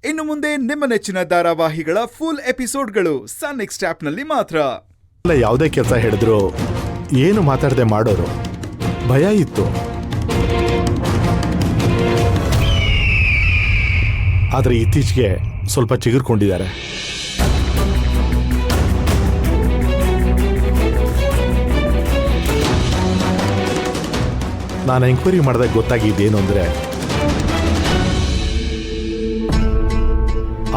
ಇನ್ನು ಮುಂದೆ ನಿಮ್ಮ ನೆಚ್ಚಿನ ಧಾರಾವಾಹಿಗಳ ಫುಲ್ ಎಪಿಸೋಡ್ಗಳು ಸನ್ ನೆಕ್ಸ್ಟ್ ಆಪ್ನಲ್ಲಿ ಮಾತ್ರ. ಯಾವುದೇ ಕೆಲಸ ಹೇಳಿದ್ರು ಏನು ಮಾತಾಡದೆ ಮಾಡೋರು, ಭಯ ಇತ್ತು. ಆದರೆ ಇತ್ತೀಚೆಗೆ ಸ್ವಲ್ಪ ಚಿಗುರ್ಕೊಂಡಿದ್ದಾರೆ. ನಾನು ಎಂಕ್ವೈರಿ ಮಾಡಿದಾಗ ಗೊತ್ತಾಗಿದ್ದೇನು ಅಂದರೆ,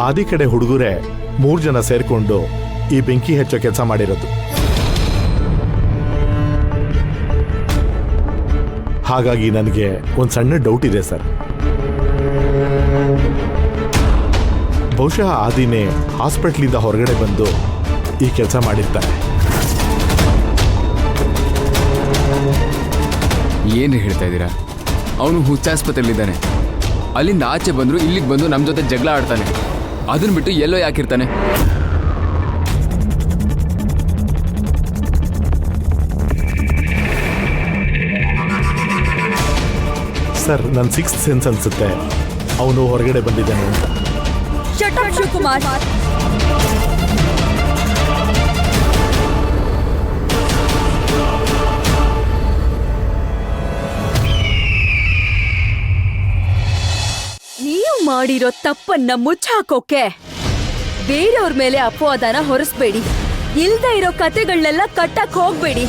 ಆದಿ ಕಡೆ ಹುಡುಗರೇ 3 ಜನ ಸೇರಿಕೊಂಡು ಈ ಬೆಂಕಿ ಹೆಚ್ಚೋ ಕೆಲಸ ಮಾಡಿರೋದು. ಹಾಗಾಗಿ ನನಗೆ ಒಂದು ಸಣ್ಣ ಡೌಟ್ ಇದೆ ಸರ್. ಬಹುಶಃ ಆದಿನೇ ಹಾಸ್ಪಿಟ್ಲಿಂದ ಹೊರಗಡೆ ಬಂದು ಈ ಕೆಲಸ ಮಾಡಿರ್ತಾರೆ. ಏನು ಹೇಳ್ತಾ ಇದ್ದೀರಾ? ಅವನು ಹುಚ್ಚಾಸ್ಪತ್ರೆಯಲ್ಲಿದ್ದಾನೆ. ಅಲ್ಲಿಂದ ಆಚೆ ಬಂದ್ರು ಇಲ್ಲಿಗೆ ಬಂದು ನಮ್ಮ ಜೊತೆ ಜಗಳ ಆಡ್ತಾನೆ. ಅದನ್ನ ಬಿಟ್ಟು ಎಲ್ಲೋ ಯಾಕಿರ್ತಾನೆ? ಸರ್, ನನ್ನ 6th ಸೆನ್ಸ್ ಅನ್ಸುತ್ತೆ ಅವನು ಹೊರಗಡೆ ಬಂದಿದ್ದಾನೆ ಅಂತ. Shut up Shivakumar. ನೀವು ಮಾಡಿರೋ ತಪ್ಪನ್ನ ಮುಚ್ಚಾಕೋಕೆ ಬೇರೆಯವ್ರ ಮೇಲೆ ಅಪವಾದನ ಹೊರಿಸ್ಬೇಡಿ. ಇಲ್ದೇ ಇರೋ ಕತೆಗಳನ್ನೆಲ್ಲ ಕಟ್ಟಕ್ ಹೋಗ್ಬೇಡಿ.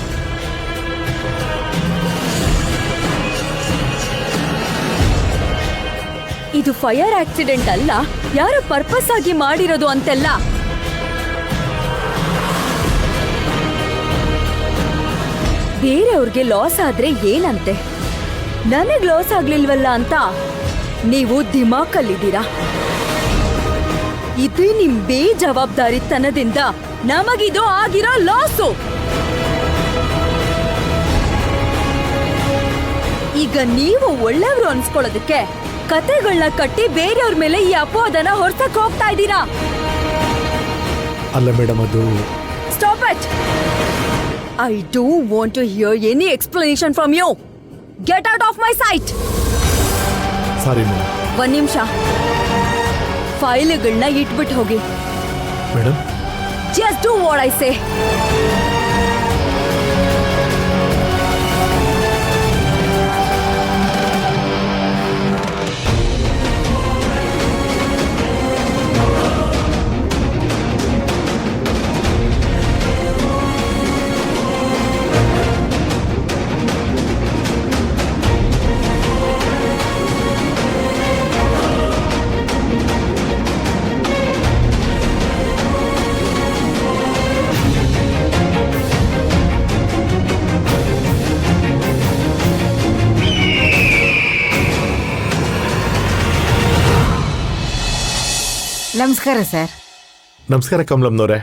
ಇದು ಫೈರ್ ಆಕ್ಸಿಡೆಂಟ್ ಅಲ್ಲ, ಯಾರು ಪರ್ಪಸ್ ಆಗಿ ಮಾಡಿರೋದು ಅಂತೆಲ್ಲ. ಬೇರೆಯವ್ರಿಗೆ ಲಾಸ್ ಆದ್ರೆ ಏನಂತೆ, ನನಗ್ ಲಾಸ್ ಆಗ್ಲಿಲ್ವಲ್ಲ ಅಂತ ನೀವು ದಿಮಾಕಲ್ಲಿದ್ದೀರಾ. ಇದು ನಿಮ್ ಬೇಜವಾಬ್ದಾರಿತನದಿಂದ ನಮಗಿದು ಆಗಿರೋ ಲಾಸು. ಈಗ ನೀವು ಒಳ್ಳೆಯವರು ಅನ್ಸ್ಕೊಳ್ಳೋದಕ್ಕೆ ಕತೆಗಳನ್ನ ಕಟ್ಟಿ ಬೇರೆಯವ್ರ ಮೇಲೆ ಈ ಅಪವಾದನ ಹೊರಸಕ್ ಹೋಗ್ತಾ ಇದ್ದೀರಾ. ಅಲ್ಲ ಮೇಡಮ್, ಅದು stop it. I don't want to hear any explanation from you. Get out of my sight. Sorry madam. 1 ನಿಮಿಷ. ಫೈಲ್ಗಳನ್ನ ಇಟ್ಬಿಟ್ಟು ಹೋಗಿ. Madam, just do what I say. ನಮಸ್ಕಾರ ಸರ್. ನಮಸ್ಕಾರ ಕಮಲಮ್ಮನವರೇ,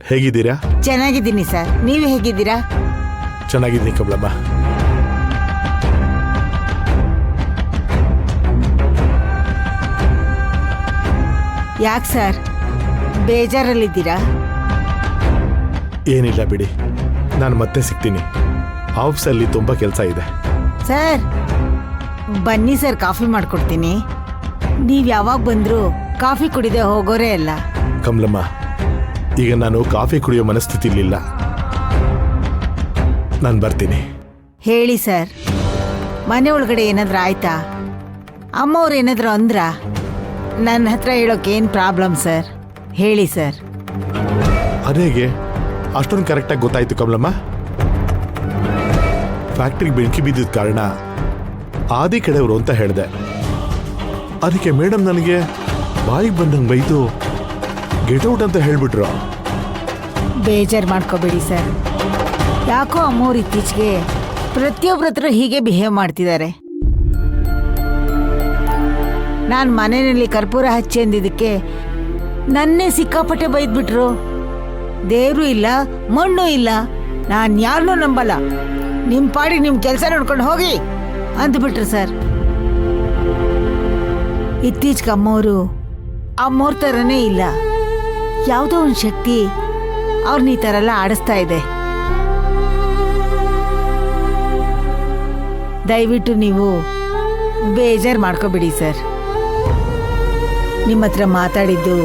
ಹೇಗಿದ್ದೀರಾ? ಚೆನ್ನಾಗಿದ್ದೀನಿ ಸರ್, ನೀವು ಹೇಗಿದ್ದೀರಾ? ಚೆನ್ನಾಗಿದ್ದೀನಿ ಕಮಲಮ್ಮ. ಯಾಕೆ ಸರ್ ಬೇಜಾರಲ್ಲಿದ್ದೀರಾ? ಏನಿಲ್ಲ ಬಿಡಿ, ನಾನು ಮತ್ತೆ ಸಿಗ್ತೀನಿ. ಆಫೀಸಲ್ಲಿ ತುಂಬ ಕೆಲಸ ಇದೆ. ಸರ್ ಬನ್ನಿ ಸರ್, ಕಾಫಿ ಮಾಡ್ಕೊಡ್ತೀನಿ. ನೀವು ಯಾವಾಗ ಬಂದರೂ ಕಾಫಿ ಕುಡಿದೆ ಹೋಗೋರೇ ಅಲ್ಲ. ಕಮಲಮ್ಮ, ಈಗ ನಾನು ಕಾಫಿ ಕುಡಿಯೋ ಮನಸ್ಥಿತಿಲಿಲ್ಲ. ನಾನು ಬರ್ತೀನಿ. ಹೇಳಿ ಸರ್, ಮನೆ ಒಳಗಡೆ ಏನಾದ್ರೂ ಆಯ್ತಾ? ಅಮ್ಮವ್ರು ಏನಾದರೂ ಅಂದ್ರಾ? ನನ್ನ ಹತ್ರ ಹೇಳೋಕೇನು ಪ್ರಾಬ್ಲಮ್ ಸರ್? ಹೇಳಿ ಸರ್. ಅದೇಗೆ ಅಷ್ಟೊಂದು ಕರೆಕ್ಟಾಗಿ ಗೊತ್ತಾಯ್ತು ಕಮಲಮ್ಮ? ಫ್ಯಾಕ್ಟ್ರಿಗೆ ಬೆಂಕಿ ಬಿದ್ದಿದ್ದ ಕಾರಣ ಆದಿ ಕಡೆಯವರು ಅಂತ ಹೇಳಿದೆ. ಅದಕ್ಕೆ ಮೇಡಮ್ ನನಗೆ ಬಾಯಿಗೆ ಬಂದಂಗೆ ಬೈದು ಗೆಟ್ ಔಟ್ ಅಂತ ಹೇಳ್ಬಿಟ್ರು. ಬೇಜಾರು ಮಾಡ್ಕೋಬೇಡಿ ಸರ್. ಯಾಕೋ ಅಮ್ಮವ್ರು ಇತ್ತೀಚೆಗೆ ಪ್ರತಿಯೊಬ್ಬರ ಹತ್ರ ಹೀಗೆ ಬಿಹೇವ್ ಮಾಡ್ತಿದ್ದಾರೆ. ನಾನು ಮನೆಯಲ್ಲಿ ಕರ್ಪೂರ ಹಚ್ಚಿ ಅಂದಿದ್ದಕ್ಕೆ ನನ್ನೇ ಸಿಕ್ಕಾಪಟ್ಟೆ ಬೈದ್ಬಿಟ್ರು. ದೇವ್ರು ಇಲ್ಲ, ಮಣ್ಣು ಇಲ್ಲ, ನಾನು ಯಾರನ್ನೂ ನಂಬಲ್ಲ, ನಿಮ್ಮ ಪಾಡಿ ನಿಮ್ಮ ಕೆಲಸ ನೋಡ್ಕೊಂಡು ಹೋಗಿ ಅಂದ್ಬಿಟ್ರು ಸರ್. ಇತ್ತೀಚೆಗೆ ಅಮ್ಮವ್ರ ಥರನೇ ಇಲ್ಲ. ಯಾವುದೋ ಒಂದು ಶಕ್ತಿ ಅವ್ರನ್ನ ಈ ಥರ ಎಲ್ಲ ಆಡಿಸ್ತಾ ಇದೆ. ದಯವಿಟ್ಟು ನೀವು ಬೇಜಾರು ಮಾಡ್ಕೋಬೇಡಿ ಸರ್. ನಿಮ್ಮ ಹತ್ರ ಮಾತಾಡಿದ್ದು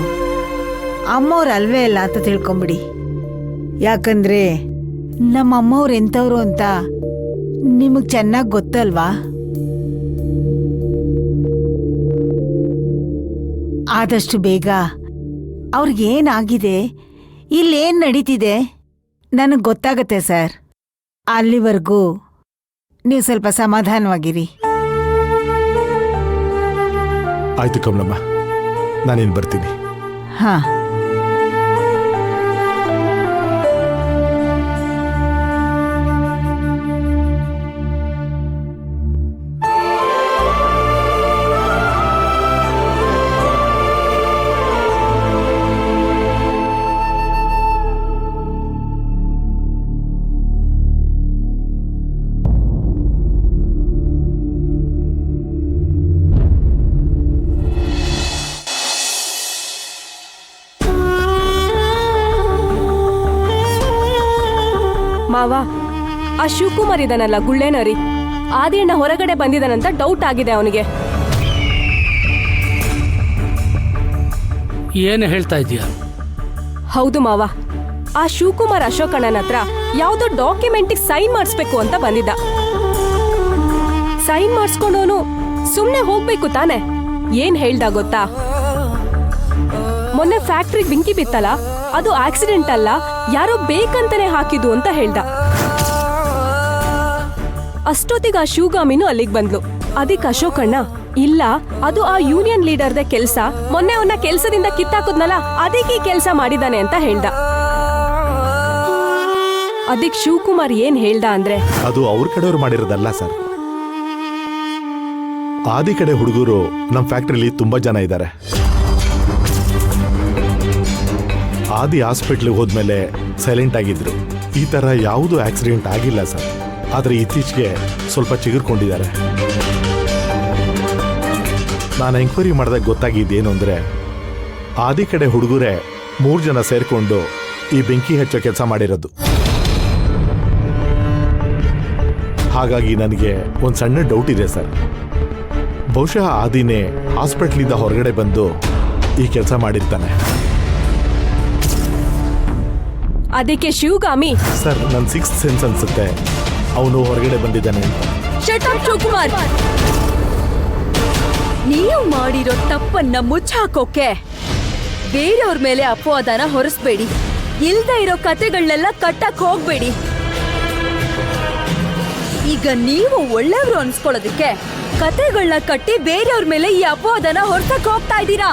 ಅಮ್ಮವ್ರು ಅಲ್ವೇ ಅಲ್ಲ ಅಂತ ತಿಳ್ಕೊಂಬಿಡಿ. ಯಾಕಂದ್ರೆ ನಮ್ಮ ಅಮ್ಮವ್ರು ಎಂಥವ್ರು ಅಂತ ನಿಮಗೆ ಚೆನ್ನಾಗಿ ಗೊತ್ತಲ್ವಾ? ಆದಷ್ಟು ಬೇಗ ಅವ್ರಿಗೇನಾಗಿದೆ, ಇಲ್ಲೇನು ನಡೀತಿದೆ ನನಗೆ ಗೊತ್ತಾಗತ್ತೆ ಸರ್. ಅಲ್ಲಿವರೆಗೂ ನೀವು ಸ್ವಲ್ಪ ಸಮಾಧಾನವಾಗಿರಿ. ಆಯ್ತು ಕಮಲಮ್ಮ, ನಾನೇನು ಬರ್ತೀನಿ. ಹಾ, ಮಾವ, ಆ ಶಿವಕುಮಾರ್ ಇದಾನಲ್ಲ ಗುಳ್ಳೇನರಿ, ಆದಿಯಣ್ಣ ಹೊರಗಡೆ ಬಂದಿದ್ದಾನಂತ ಡೌಟ್ ಆಗಿದೆ ಅವನಿಗೆ. ಏನು ಹೇಳ್ತಾ ಇದೀಯ? ಹೌದು ಮಾವ, ಆ ಶಿವಕುಮಾರ್ ಅಶೋಕಣ್ಣನ ಹತ್ರ ಯಾವುದೋ ಡಾಕ್ಯುಮೆಂಟಿಗೆ ಸೈನ್ ಮಾಡಿಸ್ಬೇಕು ಅಂತ ಬಂದಿದ್ದ. ಸೈನ್ ಮಾಡಿಸ್ಕೊಂಡವನು ಸುಮ್ಮನೆ ಹೋಗ್ಬೇಕು ತಾನೆ. ಏನ್ ಹೇಳ್ದ ಗೊತ್ತಾ? ಮೊನ್ನೆ ಫ್ಯಾಕ್ಟ್ರಿಗೆ ಬೆಂಕಿ ಬಿತ್ತಲ್ಲ, ಅದು ಆಕ್ಸಿಡೆಂಟ್ ಅಲ್ಲ, ಯಾರೋ ಬೇಕಂತಾನೆ ಹಾಕಿದ್ದು ಅಂತ ಹೇಳ್ದ. ಅಷ್ಟೊತ್ತಿಗೆ ಆ ಶಿವಗಾಮಿನೂ ಅಲ್ಲಿಗೆ ಬಂದ್ಲು. ಅದಕ್ಕೆ ಅಶೋಕಣ್ಣ, ಇಲ್ಲ ಅದು ಆ ಯೂನಿಯನ್ ಲೀಡರ್ದೆ ಕೆಲ್ಸ, ಮೊನ್ನೆ ಅವನ್ನ ಕೆಲ್ಸದಿಂದ ಕಿತ್ತಾಕುದ್ನಲ್ಲ, ಅದಕ್ಕೆ ಈ ಕೆಲ್ಸ ಮಾಡಿದಾನೆ ಅಂತ ಹೇಳ್ದ. ಅದಕ್ಕೆ ಶಿವಕುಮಾರ್ ಏನ್ ಹೇಳ್ದ ಅಂದ್ರೆ, ಅದು ಅವ್ರ ಕಡೆಯವ್ರು ಮಾಡಿರೋದಲ್ಲ ಸರ್. ಆದಿ ಕಡೆ ಹುಡುಗರು ನಮ್ಮ ಫ್ಯಾಕ್ಟ್ರಿಲಿ ತುಂಬಾ ಜನ ಇದ್ದಾರೆ. ಆದಿ ಹಾಸ್ಪಿಟ್ಲಿಗೆ ಹೋದ್ಮೇಲೆ ಸೈಲೆಂಟ್ ಆಗಿದ್ರು. ಈ ತರ ಯಾವುದು ಆಕ್ಸಿಡೆಂಟ್ ಆಗಿಲ್ಲ ಸರ್. ಆದ್ರೆ ಇತ್ತೀಚೆಗೆ ಸ್ವಲ್ಪ ಚಿಗುರ್ಕೊಂಡಿದ್ದಾರೆ. ನಾನು ಎಂಕ್ವೈರಿ ಮಾಡಿದಾಗ ಗೊತ್ತಾಗಿದ್ದೇನು ಅಂದ್ರೆ, ಆದಿ ಕಡೆ ಹುಡುಗರೇ 3 ಜನ ಸೇರ್ಕೊಂಡು ಈ ಬೆಂಕಿ ಹಚ್ಚೋ ಕೆಲಸ ಮಾಡಿರೋದು. ಹಾಗಾಗಿ ನನಗೆ ಒಂದು ಸಣ್ಣ ಡೌಟ್ ಇದೆ ಸರ್. ಬಹುಶಃ ಆದಿನೇ ಹಾಸ್ಪಿಟ್ಲಿಂದ ಹೊರಗಡೆ ಬಂದು ಈ ಕೆಲಸ ಮಾಡಿರ್ತಾನೆ. ಅದಕ್ಕೆ ಶಿವಗಾಮಿ, ಸರ್ ನನ್ನ 6th ಸೆನ್ಸ್ ಅನ್ಸುತ್ತೆ ಅವನು ಹೊರಗಡೆ ಬಂದಿದ್ದಾನೆ ಅಂತ. Shut up Shivakumar. ನೀವು ಮಾಡಿರೋ ತಪ್ಪನ್ನ ಮುಚ್ಚಾಕೋಕೆ ಬೇರೆಯವ್ರ ಮೇಲೆ ಅಪವಾದನ ಹೊರಿಸ್ಬೇಡಿ. ಇಲ್ದೇ ಇರೋ ಕತೆಗಳನ್ನೆಲ್ಲ ಕಟ್ಟಕ್ ಹೋಗ್ಬೇಡಿ. ಈಗ ನೀವು ಒಳ್ಳೆಯವರು ಅನ್ಸ್ಕೊಳ್ಳೋದಕ್ಕೆ ಕತೆಗಳನ್ನ ಕಟ್ಟಿ ಬೇರೆಯವ್ರ ಮೇಲೆ ಈ ಅಪವಾದನ ಹೊರಸಕ್ ಹೋಗ್ತಾ ಇದ್ದೀರಾ.